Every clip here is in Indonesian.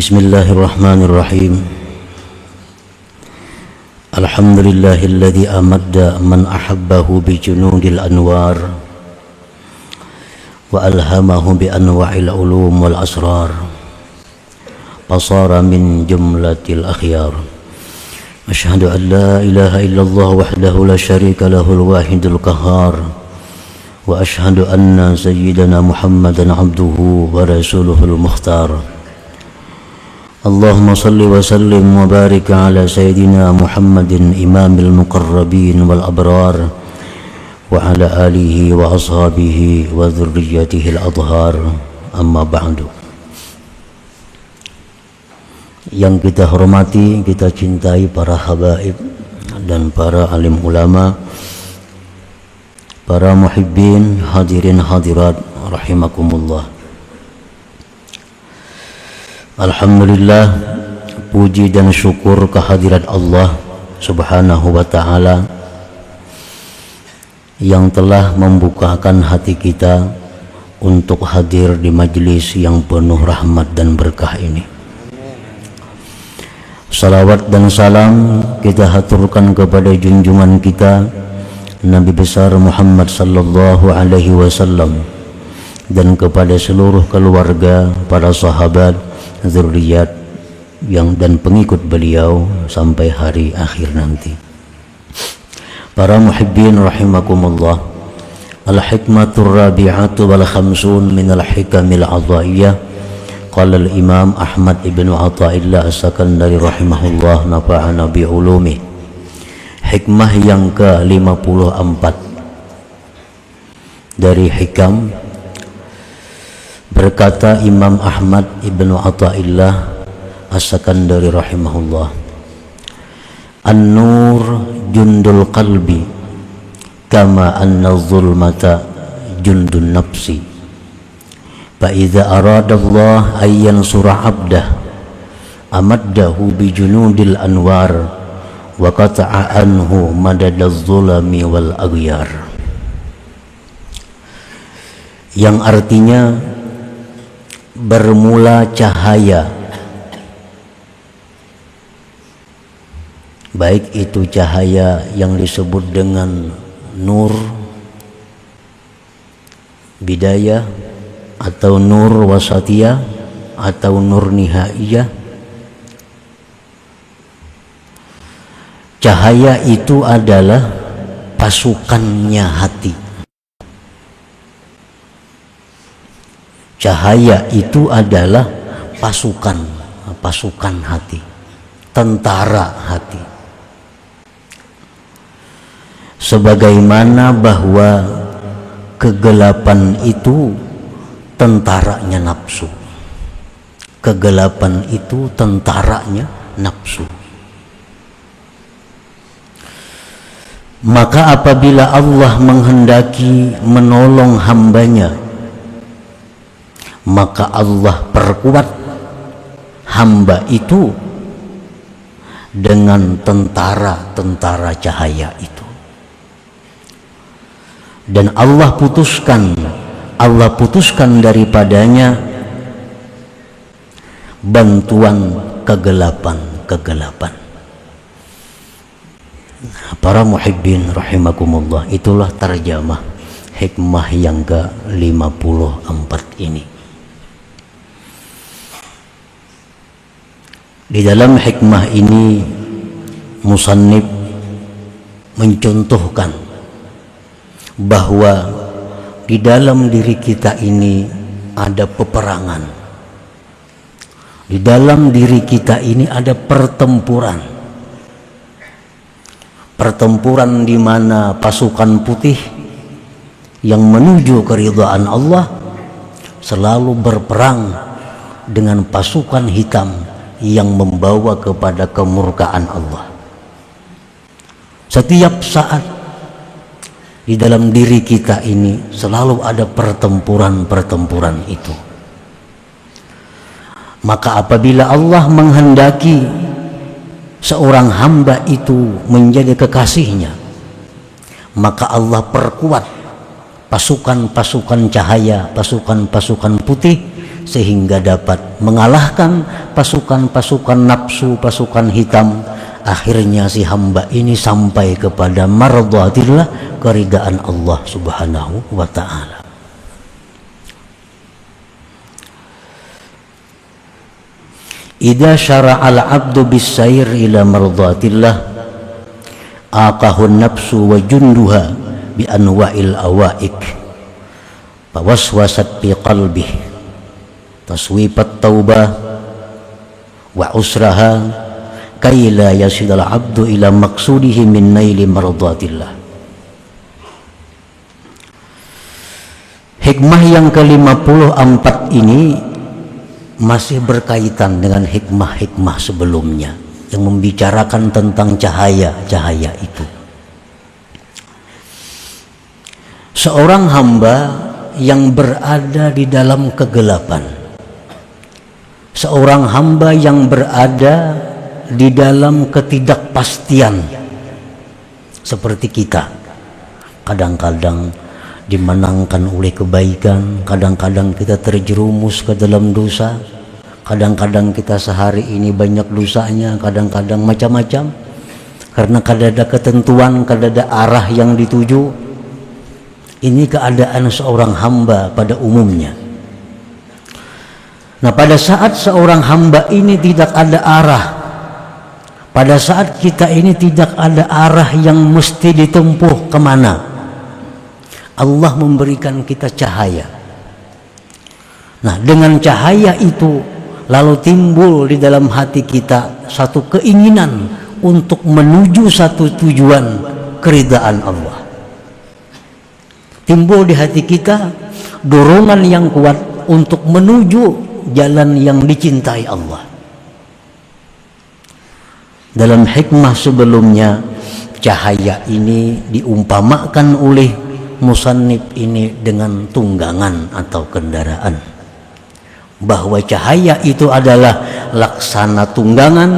Bismillahirrahmanirrahim. Alhamdulillahilladzi amadda man ahabbahu bi junudil anwar wa alhamahu bi anwa'il ulum wal asrar fasara min jumlatil akhyar. Asyhadu an la ilaha illallah wahdahu la syarika lahul wahidul qahhar wa asyhadu anna sayyidana Muhammadan abduhu wa rasuluhul mukhtar. Allahumma salli wa sallim wa barik ala sayyidina Muhammadin imamil muqarrabin wal abrar wa ala alihi wa ashabihi wa dhurriyyatihil adhar, amma ba'du. Yang kita hormati, kita cintai para habaib dan para alim ulama, para muhibbin, hadirin hadirat rahimakumullah. Alhamdulillah, puji dan syukur kehadirat Allah Subhanahu wa ta'ala yang telah membukakan hati kita untuk hadir di majelis yang penuh rahmat dan berkah ini. Salawat dan salam kita haturkan kepada junjungan kita Nabi besar Muhammad sallallahu alaihi wasallam dan kepada seluruh keluarga, para sahabat, zuriat yang dan pengikut beliau sampai hari akhir nanti. Para muhibbin rahimakumullah, al-hikmatur rabi'atu wal khamsun min al-hikamil adha'iyah. Qala al-imam Ahmad ibn Athaillah as-Sakandari rahimahullah nafa'ana bi ulumi. Hikmah yang ke-54 dari hikam. Berkata Imam Ahmad ibn Athaillah as-Sakandari rahimahullah, an-nur jundul qalbi kama anna zulmata jundun nafsi. Fa idza arada Allah ay yansura 'abdah amaddahu bi junudil anwar wa qata'a anhu madadaz zulami wal aghyar. Yang artinya bermula cahaya, baik itu cahaya yang disebut dengan nur bidayah atau nur wasatiyah atau nur nihaiyah. Cahaya itu adalah pasukannya hati. Cahaya itu adalah pasukan hati, tentara hati. Sebagaimana bahwa kegelapan itu tentaranya nafsu. Kegelapan itu tentaranya nafsu. Maka apabila Allah menghendaki menolong hambanya, maka Allah perkuat hamba itu dengan tentara-tentara cahaya itu. Dan Allah putuskan daripadanya bantuan kegelapan. Para muhibbin rahimakumullah, itulah terjemah hikmah yang ke-54 ini. Di dalam hikmah ini musannif mencontohkan bahwa di dalam diri kita ini ada peperangan. Di dalam diri kita ini ada pertempuran. Pertempuran di mana pasukan putih yang menuju keridhaan Allah selalu berperang dengan pasukan hitam yang membawa kepada kemurkaan Allah. Setiap saat di dalam diri kita ini selalu ada pertempuran itu. Maka apabila Allah menghendaki seorang hamba itu menjadi kekasihnya, maka Allah perkuat pasukan-pasukan cahaya, pasukan-pasukan putih sehingga dapat mengalahkan pasukan-pasukan nafsu, pasukan hitam. Akhirnya si hamba ini sampai kepada mardhatillah, keridaan Allah Subhanahu wa ta'ala. Idza syara'al 'abdu bis-sayr ila mardhatillah aqahun nafsu wa junduha bi anwa'il awaik fawaswasat fi qalbih taswipat taubah wa usraha kay la yasilal 'abdu ila maqsudihi min naili mardhatillah. Hikmah yang ke-54 ini masih berkaitan dengan hikmah-hikmah sebelumnya yang membicarakan tentang cahaya-cahaya itu. Seorang hamba yang berada di dalam kegelapan, seorang hamba yang berada di dalam ketidakpastian seperti kita, kadang-kadang dimenangkan oleh kebaikan, kadang-kadang kita terjerumus ke dalam dosa, kadang-kadang kita sehari ini banyak dosanya, kadang-kadang macam-macam, karena kada ada ketentuan, kada ada arah yang dituju. Ini keadaan seorang hamba pada umumnya. Nah, pada saat seorang hamba ini tidak ada arah, pada saat kita ini tidak ada arah yang mesti ditempuh kemana, Allah memberikan kita cahaya. Nah, dengan cahaya itu lalu timbul di dalam hati kita satu keinginan untuk menuju satu tujuan, keridaan Allah. Timbul di hati kita dorongan yang kuat untuk menuju jalan yang dicintai Allah. Dalam hikmah sebelumnya, cahaya ini diumpamakan oleh musannif ini dengan tunggangan atau kendaraan, bahwa cahaya itu adalah laksana tunggangan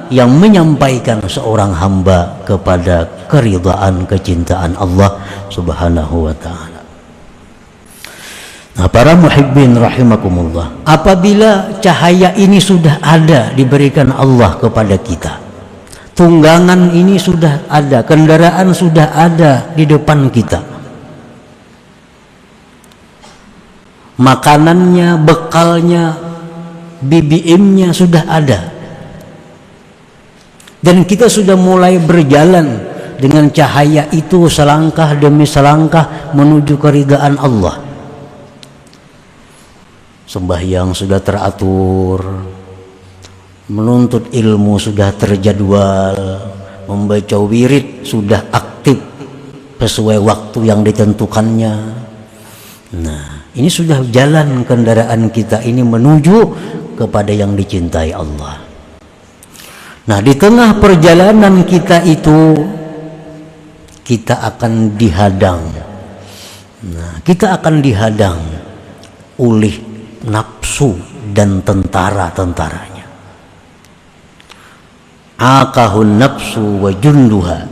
yang menyampaikan seorang hamba kepada keridhaan, kecintaan Allah Subhanahu wa ta'ala. Nah, para muhibbin rahimakumullah, apabila cahaya ini sudah ada diberikan Allah kepada kita, tunggangan ini sudah ada, kendaraan sudah ada di depan kita, makanannya, bekalnya, BBM-nya sudah ada, dan kita sudah mulai berjalan dengan cahaya itu selangkah demi selangkah menuju keridaan Allah. Sembahyang sudah teratur, menuntut ilmu sudah terjadwal, membaca wirid sudah aktif sesuai waktu yang ditentukannya. Nah, ini sudah jalan kendaraan kita ini menuju kepada yang dicintai Allah. Nah, di tengah perjalanan kita itu kita akan dihadang. Nah, kita akan dihadang oleh nafsu dan tentara-tentaranya. Aqahun nafsu wa junduha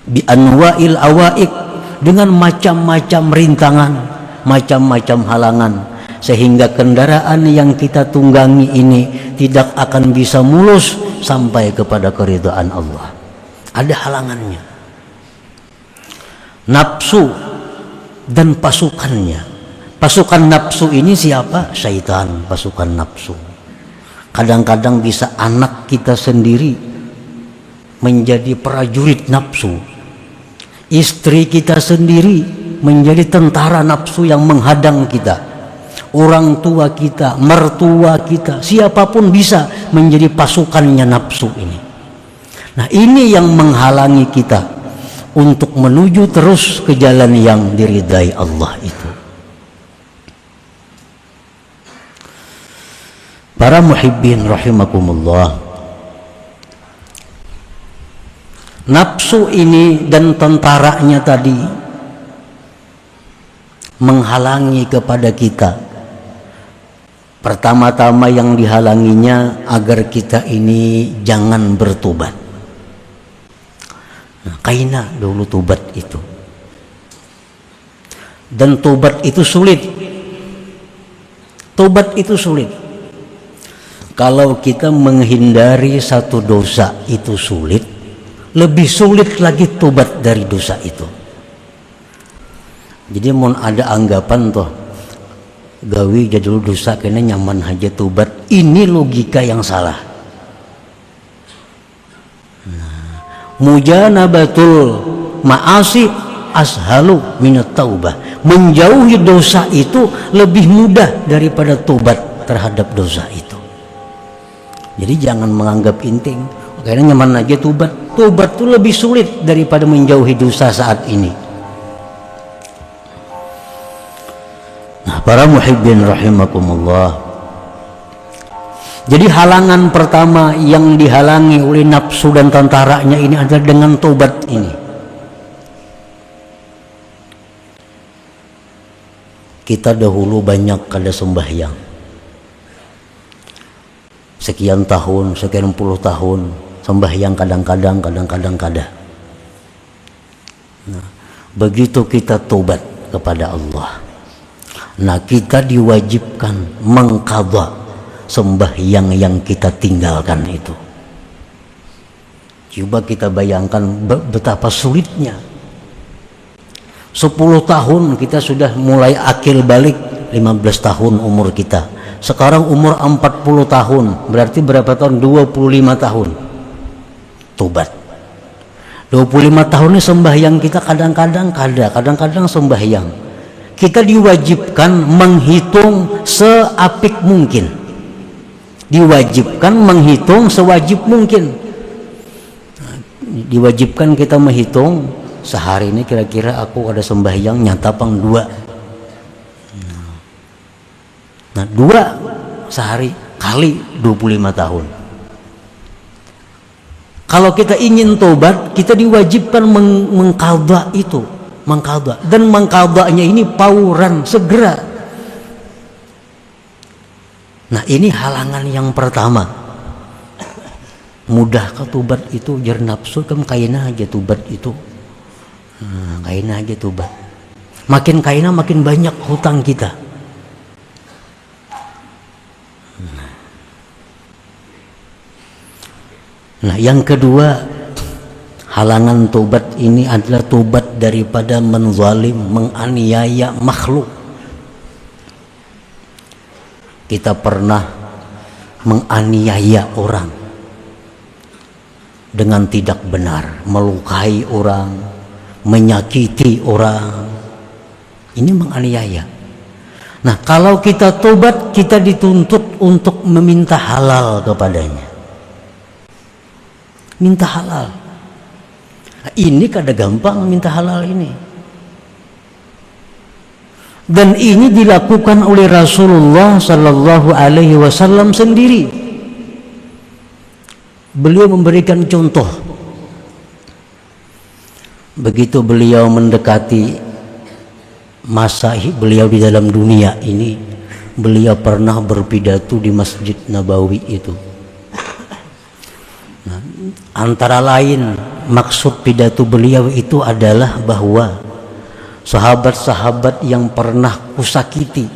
bi anwa'il awaik, dengan macam-macam rintangan, macam-macam halangan, sehingga kendaraan yang kita tunggangi ini tidak akan bisa mulus sampai kepada keridhaan Allah. Ada halangannya. Nafsu dan pasukannya. Pasukan nafsu ini siapa? Syaitan, pasukan nafsu. Kadang-kadang bisa anak kita sendiri menjadi prajurit nafsu, istri kita sendiri menjadi tentara nafsu yang menghadang kita, orang tua kita, mertua kita, siapapun bisa menjadi pasukannya nafsu ini. Nah, ini yang menghalangi kita untuk menuju terus ke jalan yang diridai Allah itu. Para muhibbin rahimakumullah, nafsu ini dan tentaranya tadi menghalangi kepada kita. Pertama-tama yang dihalanginya agar kita ini jangan bertobat. Nah, kaina dulu tobat itu. Dan tobat itu sulit. Tobat itu sulit. Kalau kita menghindari satu dosa itu sulit, lebih sulit lagi tobat dari dosa itu. Jadi mau ada anggapan toh gawi jadul dosa kena nyaman aja tobat, ini logika yang salah. Mujanabatul ma'asi ashalu minat taubah. Menjauhi dosa itu lebih mudah daripada tobat terhadap dosa itu. Jadi jangan menganggap penting kayaknya nyaman aja tobat. Tobat itu lebih sulit daripada menjauhi dosa saat ini. Nah, para muhibbin rahimakumullah, jadi halangan pertama yang dihalangi oleh nafsu dan tentaranya ini adalah dengan tobat ini. Kita dahulu banyak kada sembahyang, sekian tahun, sekian puluh tahun sembahyang kadang-kadang kada. Nah, begitu kita tobat kepada Allah, nah kita diwajibkan mengqadha sembahyang yang kita tinggalkan itu. Coba kita bayangkan betapa sulitnya. 10 tahun kita sudah mulai akil balik, 15 tahun umur kita. Sekarang umur 40 tahun, berarti berapa tahun? 25 tahun. Tobat. 25 tahun ini sembahyang kita kadang-kadang sembahyang. Kita diwajibkan menghitung seapik mungkin. Diwajibkan menghitung sewajib mungkin. Diwajibkan kita menghitung sehari ini kira-kira aku ada sembahyang nyata pang 2. Nah 2 sehari kali 25 tahun. Kalau kita ingin tobat, kita diwajibkan mengqadha itu, mengqadha, dan mengqadhanya ini fauran, segera. Nah ini halangan yang pertama. Mudah ke tobat itu jar nafsu kan kaina aja tobat itu. Kaina aja tobat. Makin kaina makin banyak hutang kita. Nah yang kedua, halangan tobat ini adalah tobat daripada menzalim, menganiaya makhluk. Kita pernah menganiaya orang dengan tidak benar, melukai orang, menyakiti orang, ini menganiaya. Nah kalau kita tobat, kita dituntut untuk meminta halal kepadanya, minta halal. Nah, ini kada gampang minta halal ini, dan ini dilakukan oleh Rasulullah Sallallahu Alaihi Wasallam sendiri. Beliau memberikan contoh. Begitu beliau mendekati masa beliau di dalam dunia ini, beliau pernah berpidato di Masjid Nabawi itu. Nah, antara lain maksud pidato beliau itu adalah bahwa sahabat-sahabat yang pernah kusakiti,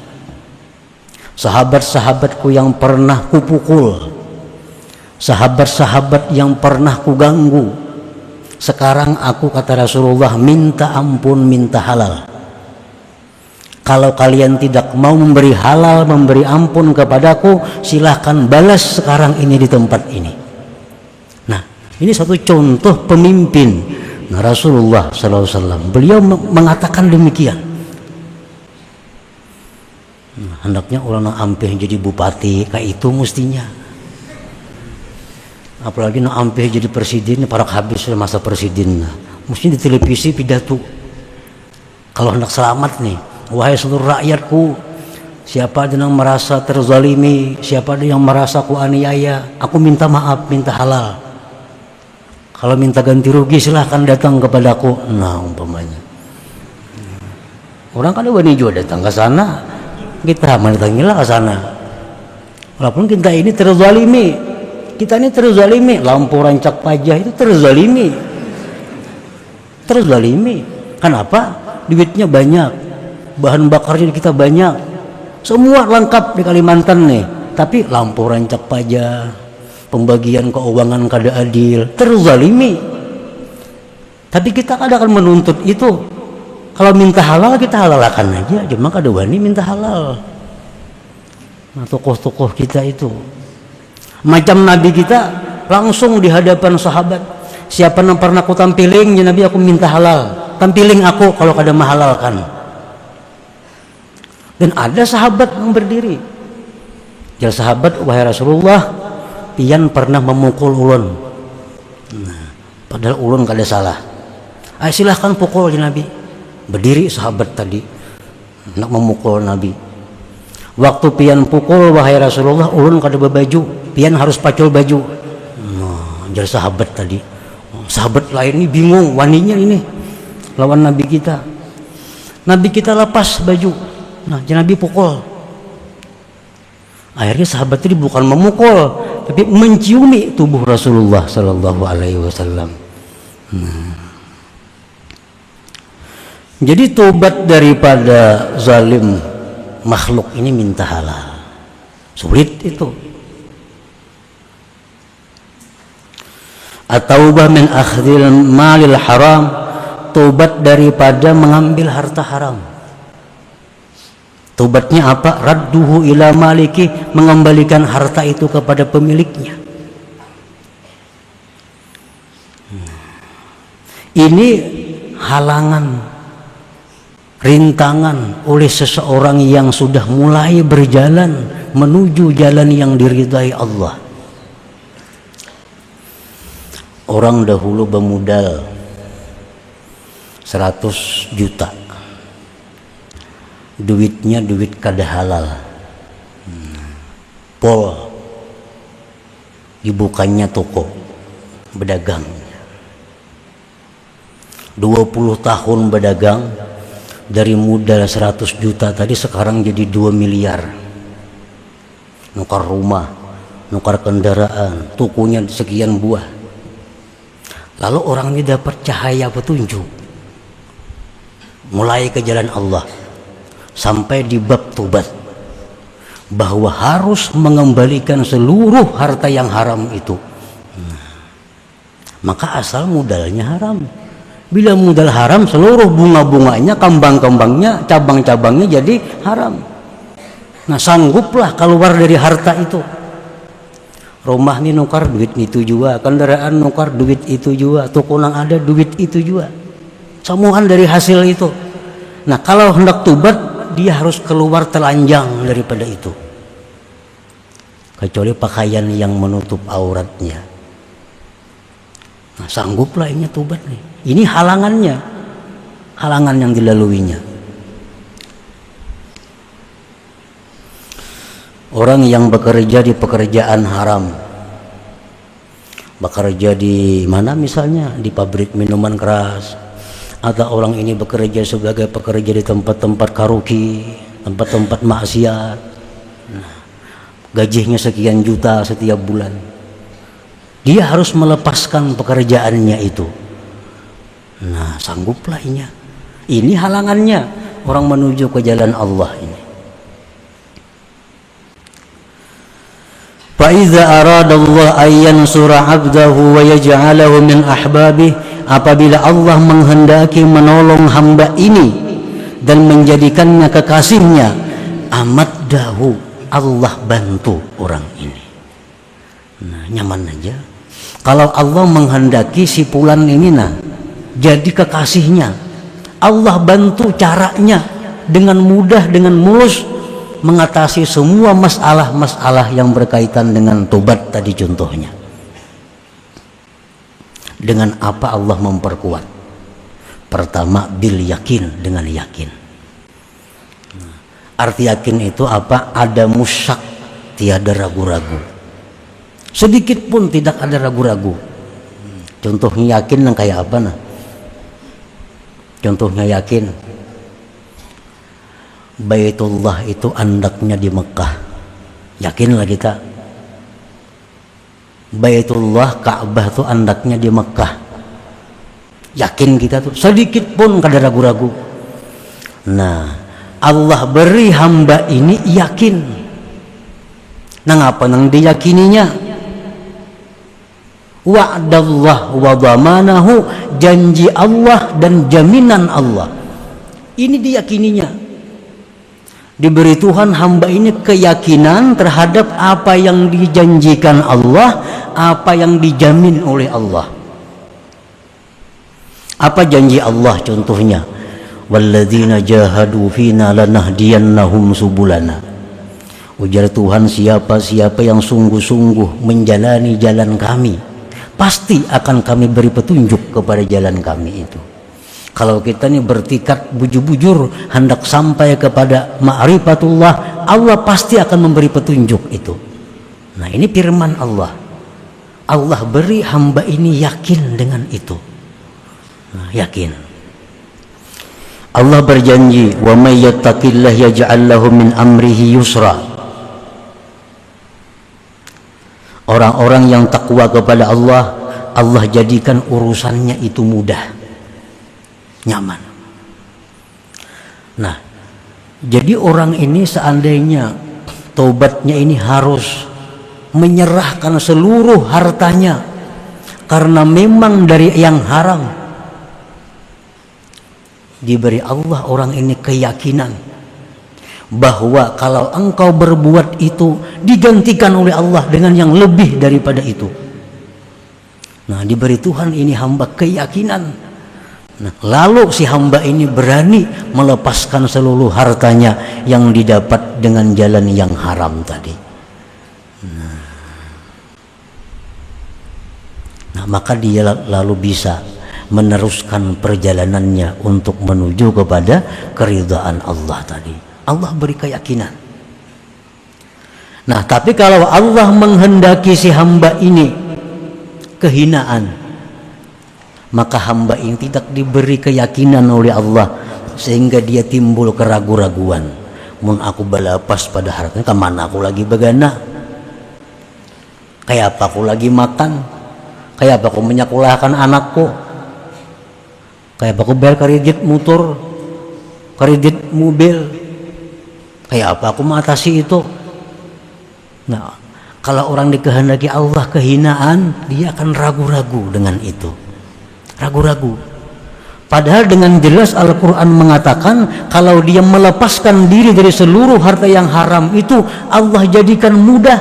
sahabat-sahabatku yang pernah kupukul, sahabat-sahabat yang pernah kuganggu, sekarang aku, kata Rasulullah, minta ampun, minta halal. Kalau kalian tidak mau memberi halal, memberi ampun kepadaku, silahkan balas sekarang ini di tempat ini. Nah ini satu contoh pemimpin. Nah Rasulullah SAW beliau mengatakan demikian. Nah, hendaknya orang ampih jadi bupati kayak itu mestinya. Apalagi nak ampih jadi presiden, para habis masa presiden. Nah, mesti di televisi pidato. Kalau hendak selamat nih, wahai seluruh rakyatku, siapa ada yang merasa terzalimi, siapa ada yang merasa ku aniaya, aku minta maaf, minta halal. Kalau minta ganti rugi silahkan datang kepadaku. Nah umpamanya orang kan wani juga datang ke sana, kita mendatangilah ke sana. Walaupun kita ini terzalimi, kita ini terzalimi, lampu rancak pajak itu terzalimi. Kenapa? Duitnya banyak, bahan bakarnya kita banyak, Semua lengkap di Kalimantan nih, tapi lampu rancak pajak, pembagian keuangan kada adil, terzalimi. Tapi kita kadang akan menuntut itu. Kalau minta halal kita halalkan aja, cuma kada wani minta halal. Nah, tokoh-tokoh kita itu macam Nabi kita langsung di hadapan sahabat, siapa yang pernah aku tampiling ya Nabi, aku minta halal, tampiling aku kalau kada mahalalkan. Dan ada sahabat yang berdiri, ya sahabat, wahai Rasulullah, pian pernah memukul ulun. Nah, padahal ulun kada salah. Silahkan pukul ya Nabi. Berdiri sahabat tadi nak memukul Nabi. Waktu pian pukul, wahai Rasulullah, ulun kada berbaju, pian harus pacul baju. Nah, jadi sahabat tadi. Sahabat lain ini bingung, waninya ini lawan Nabi kita. Nabi kita lepas baju. Nah, jadi Nabi pukul. Akhirnya sahabat tadi bukan memukul, tapi menciumi tubuh Rasulullah Sallallahu Alaihi Wasallam. Jadi tobat daripada zalim makhluk ini minta halal, sulit itu. At-taubah min akhdhil malil haram, tobat daripada mengambil harta haram. Tobatnya apa? Radduhu ila maliki, mengembalikan harta itu kepada pemiliknya. Ini halangan, rintangan oleh seseorang yang sudah mulai berjalan menuju jalan yang diridai Allah. Orang dahulu bermodal 100 juta, duitnya duit kada halal, pol dibukanya toko berdagang, 20 tahun berdagang, dari modal 100 juta tadi sekarang jadi 2 miliar. Nukar rumah, nukar kendaraan, tokonya sekian buah. Lalu orang ini dapat cahaya petunjuk, mulai ke jalan Allah, sampai di bab tobat, bahwa harus mengembalikan seluruh harta yang haram itu. Maka asal modalnya haram. Bila modal haram, seluruh bunga-bunganya, kembang-kembangnya, cabang-cabangnya jadi haram. Nah, sangguplah keluar dari harta itu. Rumah ini nukar duit itu juga, kendaraan nukar duit itu juga, toko nang ada duit itu juga. Semuaan dari hasil itu. Nah, kalau hendak tobat, dia harus keluar telanjang daripada itu. Kecuali pakaian yang menutup auratnya. Nah, sangguplah ini tobat nih. Ini halangannya, halangan yang dilaluinya. Orang yang bekerja di pekerjaan haram, bekerja di mana misalnya di pabrik minuman keras, atau orang ini bekerja sebagai pekerja di tempat-tempat karaoke, tempat-tempat maksiat, gajinya sekian juta setiap bulan, dia harus melepaskan pekerjaannya itu. Nah, sangguplah ini halangannya orang menuju ke jalan Allah ini. Fa iza arada Allah an yansura 'abdahu wa yaj'alahu min ahbabih, apabila Allah menghendaki menolong hamba ini dan menjadikannya kekasihnya, amaddahu, Allah bantu orang ini. Nah, nyaman aja. Kalau Allah menghendaki si fulan ini jadi kekasihnya, Allah bantu caranya dengan mudah, dengan mulus mengatasi semua masalah-masalah yang berkaitan dengan tobat tadi contohnya. Dengan apa Allah memperkuat? Pertama, bil yakin, dengan yakin. Arti yakin itu apa? Ada musyak, tiada ragu-ragu. Sedikit pun tidak ada ragu-ragu. Contohnya yakin yang kayak apa Contohnya yakin Baitullah itu andaknya di Mekah, yakinlah kita. Baitullah, Ka'bah itu andaknya di Mekah, yakin kita tuh, sedikit pun kada ragu-ragu. Nah, Allah beri hamba ini yakin. Nah, apa nang diyakininya? Wa'dallah wa dhamanahu, janji Allah dan jaminan Allah. Ini diyakininya. Diberi Tuhan hamba ini keyakinan terhadap apa yang dijanjikan Allah, apa yang dijamin oleh Allah. Apa janji Allah contohnya? Walladzina jahadu fina lanahdiyannahum subulana. Ujar Tuhan, siapa-siapa yang sungguh-sungguh menjalani jalan kami, pasti akan kami beri petunjuk kepada jalan kami itu. Kalau kita nih bertikad bujur-bujur hendak sampai kepada ma'rifatullah, Allah pasti akan memberi petunjuk itu. Nah, ini firman Allah. Allah beri hamba ini yakin dengan itu. Nah, yakin. Allah berjanji, wa may yattaqillah yaj'al lahu min amrihi yusra. Orang-orang yang takwa kepada Allah, Allah jadikan urusannya itu mudah, nyaman. Nah, jadi orang ini seandainya taubatnya ini harus menyerahkan seluruh hartanya karena memang dari yang haram, diberi Allah orang ini keyakinan bahwa kalau engkau berbuat itu digantikan oleh Allah dengan yang lebih daripada itu. Nah, diberi Tuhan ini hamba keyakinan. Nah, lalu si hamba ini berani melepaskan seluruh hartanya yang didapat dengan jalan yang haram tadi. Nah, maka dia lalu bisa meneruskan perjalanannya untuk menuju kepada keridhaan Allah tadi. Allah beri keyakinan. Nah, tapi kalau Allah menghendaki si hamba ini kehinaan, maka hamba ini tidak diberi keyakinan oleh Allah sehingga dia timbul keraguan-raguan. Mun aku balapas pada hartanya, kemana aku lagi begana? Kayak apa aku lagi makan? Kayak apa aku menyekolahkan anakku? Kayak apa aku bayar kredit motor, kredit mobil? Kayak apa aku mengatasi itu? Nah, kalau orang dikehendaki Allah kehinaan, dia akan ragu-ragu dengan itu. Ragu-ragu. Padahal dengan jelas Al-Quran mengatakan kalau dia melepaskan diri dari seluruh harta yang haram itu Allah jadikan mudah,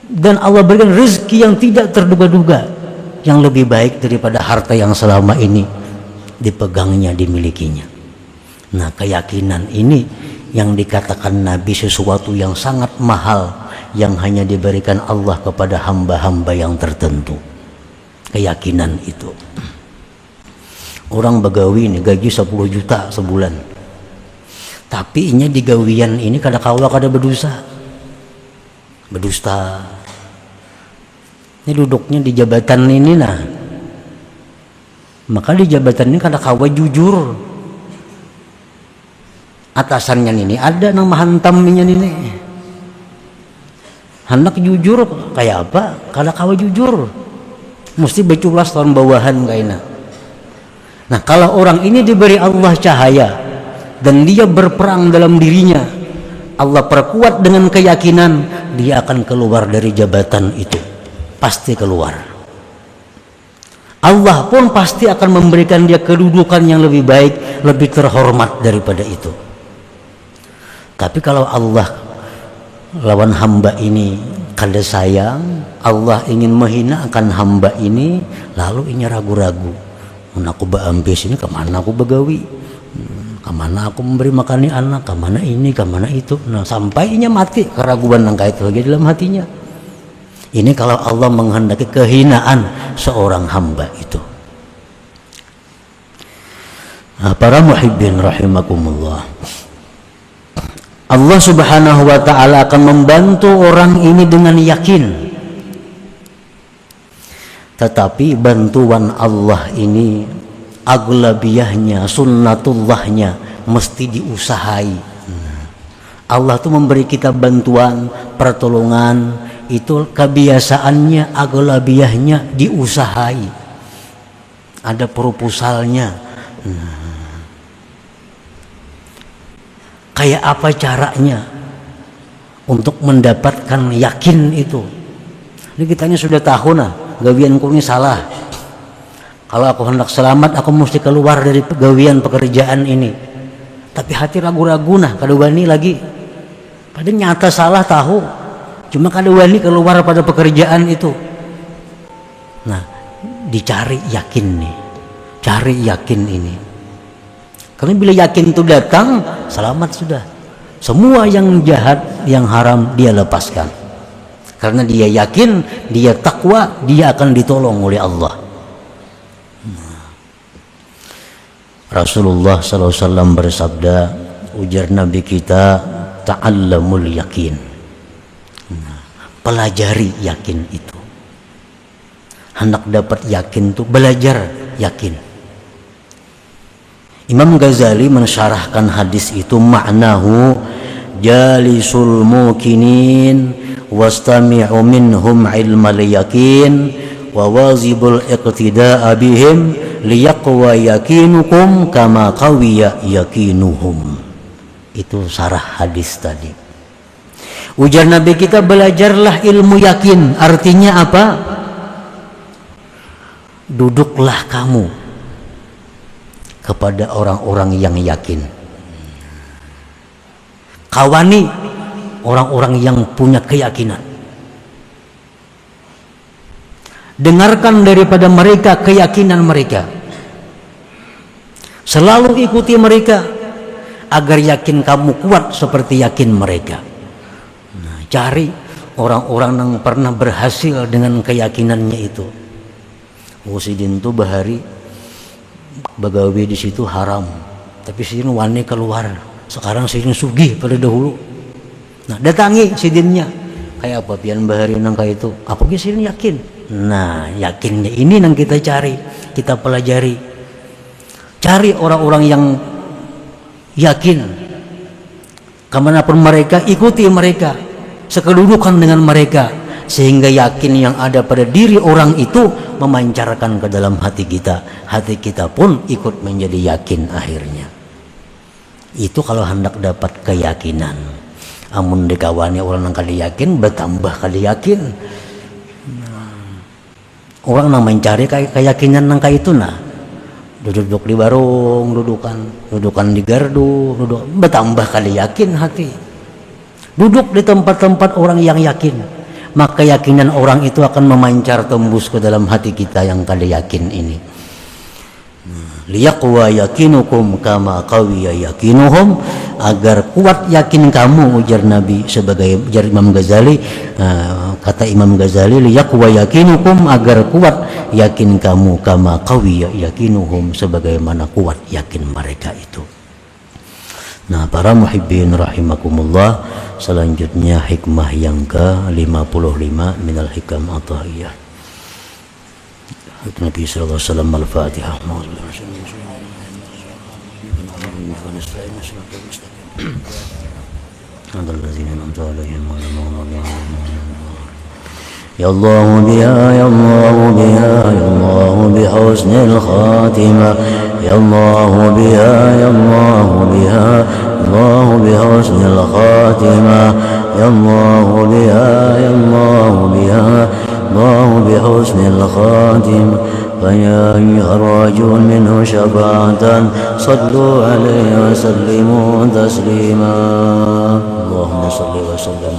dan Allah berikan rezeki yang tidak terduga-duga, yang lebih baik daripada harta yang selama ini dipegangnya, dimilikinya. Nah, keyakinan ini yang dikatakan Nabi sesuatu yang sangat mahal, yang hanya diberikan Allah kepada hamba-hamba yang tertentu. Keyakinan itu. Orang begawi ini gaji 10 juta sebulan, tapi ini di gawian ini kada kawa kada berdosa, berdusta. Ini duduknya di jabatan ini, nah maka di jabatan ini kada kawa jujur. Atasannya ini ada nama hantamnya ini, hendak jujur kayak apa kada kawa jujur, mesti beculas tahun bawahan kayaknya. Nah, kalau orang ini diberi Allah cahaya dan dia berperang dalam dirinya, Allah perkuat dengan keyakinan, dia akan keluar dari jabatan itu, pasti keluar. Allah pun pasti akan memberikan dia kedudukan yang lebih baik, lebih terhormat daripada itu. Tapi kalau Allah lawan hamba ini kada sayang, Allah ingin menghinakan hamba ini, lalu ini ragu-ragu. Aku beambis ini kemana aku begawi, kemana aku memberi makani anak, kemana ini, kemana itu. Nah, sampainya mati keraguan nangka itu lagi dalam hatinya. Ini kalau Allah menghendaki kehinaan seorang hamba itu. Nah, para muhibbin rahimakumullah, Allah subhanahu wa ta'ala akan membantu orang ini dengan yakin. Tetapi bantuan Allah ini aglabiyahnya, sunnatullahnya mesti diusahai. Allah tuh memberi kita bantuan, pertolongan, itu kebiasaannya aglabiyahnya diusahai. Ada proposalnya. Kayak apa caranya untuk mendapatkan yakin itu? Ini kitanya sudah tahu nah, gawianku ini salah. Kalau aku hendak selamat, aku mesti keluar dari gawian pekerjaan ini. Tapi hati ragu-ragu nah, kada wani lagi. Padahal nyata salah tahu, cuma kada wani keluar pada pekerjaan itu. Nah, dicari yakin nih, cari yakin ini. Karena bila yakin itu datang, selamat sudah. Semua yang jahat, yang haram dia lepaskan. Karena dia yakin, dia takwa, dia akan ditolong oleh Allah. Rasulullah SAW bersabda, ujar Nabi kita, ta'allamul yakin. Pelajari yakin itu. Hendak dapat yakin itu belajar yakin. Imam Ghazali mensyarahkan hadis itu, maknahu jalisul mukinin wastami'u minhum ilmal yakin wa wazibul iqtida'a bihim liyaqwa yakinukum kama qawiya yakinuhum. Itu sarah hadis tadi. Ujar Nabi kita, belajarlah ilmu yakin. Artinya apa? Duduklah kamu kepada orang-orang yang yakin. Kawani orang-orang yang punya keyakinan. Dengarkan daripada mereka keyakinan mereka. Selalu ikuti mereka agar yakin kamu kuat seperti yakin mereka. Nah, cari orang-orang yang pernah berhasil dengan keyakinannya itu. Sidin tuh bahari bagawi di situ haram, tapi sidin wani keluar. Sekarang sidin sugih pada dahulu. Nah, datangi sidinnya. Kayak apa pian bahari nang kayak itu? Apa sidin yakin? Nah, yakinnya ini yang kita cari, kita pelajari. Cari orang-orang yang yakin. Kemanapun mereka, ikuti mereka, sekedudukan dengan mereka, sehingga yakin yang ada pada diri orang itu memancarkan ke dalam hati kita. Hati kita pun ikut menjadi yakin akhirnya. Itu kalau hendak dapat keyakinan. Amun dikawani orang yang kali yakin, bertambah kali yakin. Orang yang mencari keyakinan nangka itu nah, duduk di warung, dudukan di gardu, bertambah kali yakin hati. Duduk di tempat-tempat orang yang yakin, maka keyakinan orang itu akan memancar tembus ke dalam hati kita yang kali yakin ini. Liyaqwa yakinukum kama qawiya yakinuhum, agar kuat yakin kamu, ujar Nabi sebagai ujar Imam Ghazali. Kata Imam Ghazali, liyaqwa yakinukum, agar kuat yakin kamu kama qawiya yakinuhum, sebagaimana kuat yakin mereka itu. Nah, para muhibbin rahimakumullah, selanjutnya hikmah yang ke-55 minal hikam atahiyah. Nabi sallallahu alaihi wasallam. Al-Fatihah. Ya Allah biha, ya Allah biha, ya Allah bihusnil khatimah. Ya Allah biha, ya Allah biha, Allah bihusnil khatimah. Ya Allah biha, ya Allah biha, الله بحسن الخاتم. فيا أيها الرجل منه شفاعة صلوا عليه وسلموا تسليما. اللهم صل وسلم